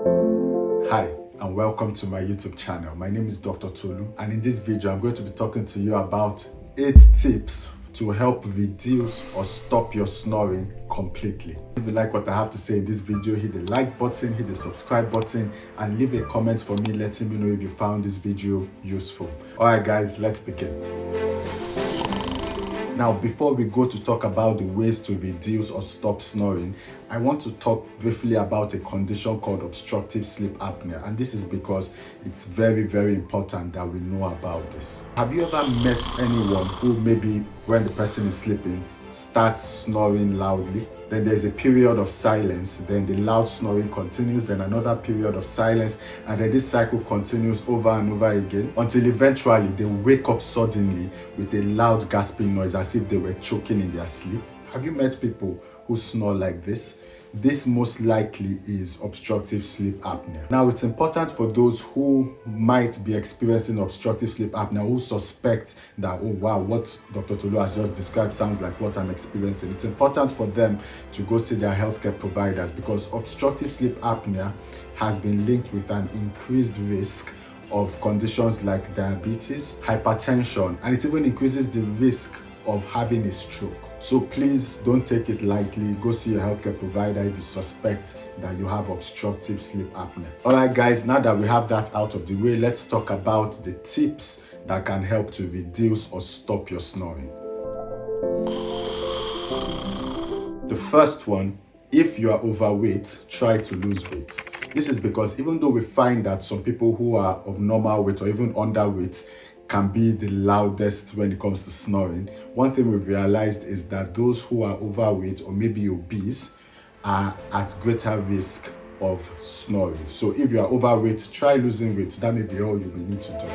Hi and welcome to my YouTube channel. My name is Dr. Tolu, and in this video I'm going to be talking to you about 8 tips to help reduce or stop your snoring completely. If you like what I have to say in this video, hit the like button, hit the subscribe button, and leave a comment for me letting me know if you found this video useful. Alright guys, let's begin. Now, before we go to talk about the ways to reduce or stop snoring, I want to talk briefly about a condition called obstructive sleep apnea. And this is because it's very, very important that we know about this. Have you ever met anyone who maybe when the person is sleeping starts snoring loudly? Then there's a period of silence, then the loud snoring continues, then another period of silence, and then this cycle continues over and over again until eventually they wake up suddenly with a loud gasping noise as if they were choking in their sleep. Have you met people who snore like this? This most likely is obstructive sleep apnea. Now, it's important for those who might be experiencing obstructive sleep apnea, who suspect that, oh wow, what Dr. Tolu has just described sounds like what I'm experiencing. It's important for them to go see their healthcare providers because obstructive sleep apnea has been linked with an increased risk of conditions like diabetes, hypertension, and it even increases the risk of having a stroke. So please don't take it lightly. Go see your healthcare provider if you suspect that you have obstructive sleep apnea. Alright guys, now that we have that out of the way, let's talk about the tips that can help to reduce or stop your snoring. The first one, if you are overweight, try to lose weight. This is because even though we find that some people who are of normal weight or even underweight can be the loudest when it comes to snoring, one thing we've realized is that those who are overweight or maybe obese are at greater risk of snoring. So if you are overweight, try losing weight. That may be all you will need to do.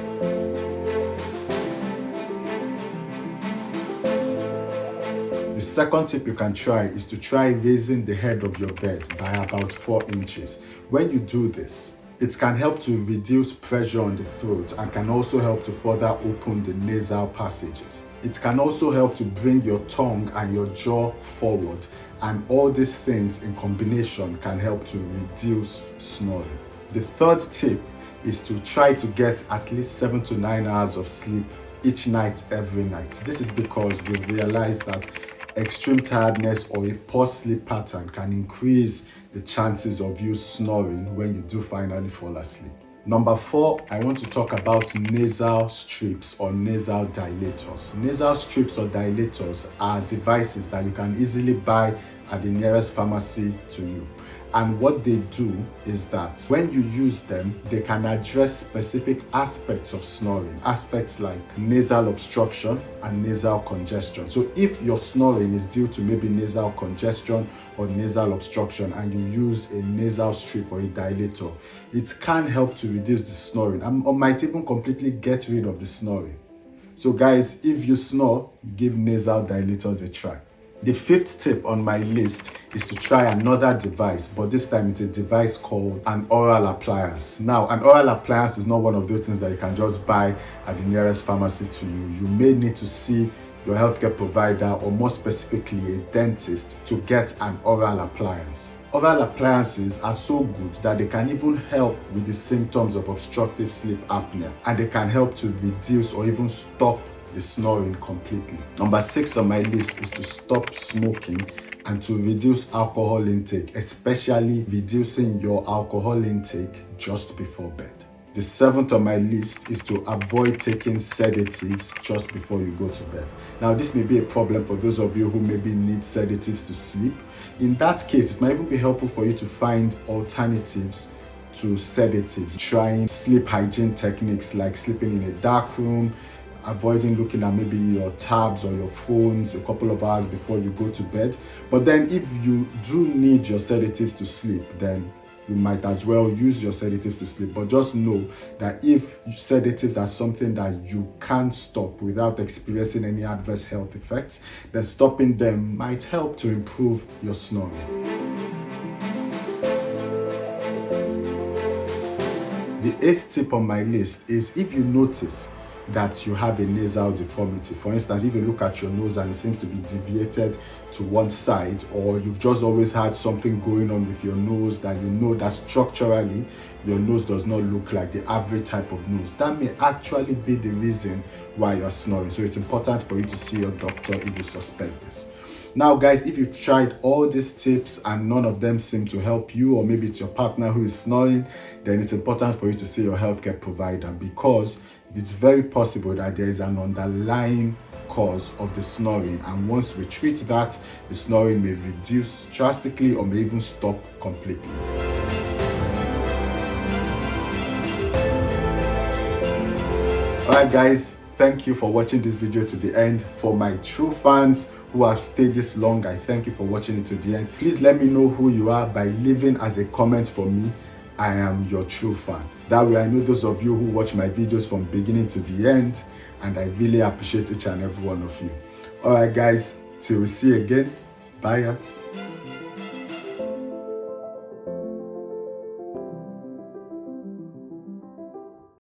The second tip you can try is to try raising the head of your bed by about 4 inches. When you do this, it can help to reduce pressure on the throat and can also help to further open the nasal passages. It can also help to bring your tongue and your jaw forward, and all these things in combination can help to reduce snoring. The third tip is to try to get at least 7 to 9 hours of sleep each night, every night. This is because we've realized that extreme tiredness or a poor sleep pattern can increase the chances of you snoring when you do finally fall asleep. Number 4, I want to talk about nasal strips or nasal dilators. Nasal strips or dilators are devices that you can easily buy at the nearest pharmacy to you. And what they do is that when you use them, they can address specific aspects of snoring, aspects like nasal obstruction and nasal congestion. So if your snoring is due to maybe nasal congestion or nasal obstruction and you use a nasal strip or a dilator, it can help to reduce the snoring or might even completely get rid of the snoring. So guys, if you snore, give nasal dilators a try. The 5th tip on my list is to try another device, but this time it's a device called an oral appliance. Now, an oral appliance is not one of those things that you can just buy at the nearest pharmacy to you. You may need to see your healthcare provider, or more specifically a dentist, to get an oral appliance. Oral appliances are so good that they can even help with the symptoms of obstructive sleep apnea, and they can help to reduce or even stop the snoring completely. Number 6 on my list is to stop smoking and to reduce alcohol intake, especially reducing your alcohol intake just before bed. The 7th on my list is to avoid taking sedatives just before you go to bed. Now, this may be a problem for those of you who maybe need sedatives to sleep. In that case, it might even be helpful for you to find alternatives to sedatives, trying sleep hygiene techniques like sleeping in a dark room, avoiding looking at maybe your tabs or your phones a couple of hours before you go to bed. But then if you do need your sedatives to sleep, then you might as well use your sedatives to sleep. But just know that if sedatives are something that you can't stop without experiencing any adverse health effects, then stopping them might help to improve your snoring. The 8th tip on my list is if you notice that you have a nasal deformity. For instance, if you look at your nose and it seems to be deviated to one side, or you've just always had something going on with your nose that you know that structurally your nose does not look like the average type of nose, that may actually be the reason why you're snoring. So it's important for you to see your doctor if you suspect this. Now guys, if you've tried all these tips and none of them seem to help you, or maybe it's your partner who is snoring, then it's important for you to see your healthcare provider, because it's very possible that there is an underlying cause of the snoring, and once we treat that, the snoring may reduce drastically or may even stop completely. Alright guys, thank you for watching this video to the end. For my true fans who have stayed this long, I thank you for watching it to the end. Please let me know who you are by leaving as a comment for me. I am your true fan. That way I know those of you who watch my videos from beginning to the end, and I really appreciate each and every one of you. Alright guys, till we see you again. Bye.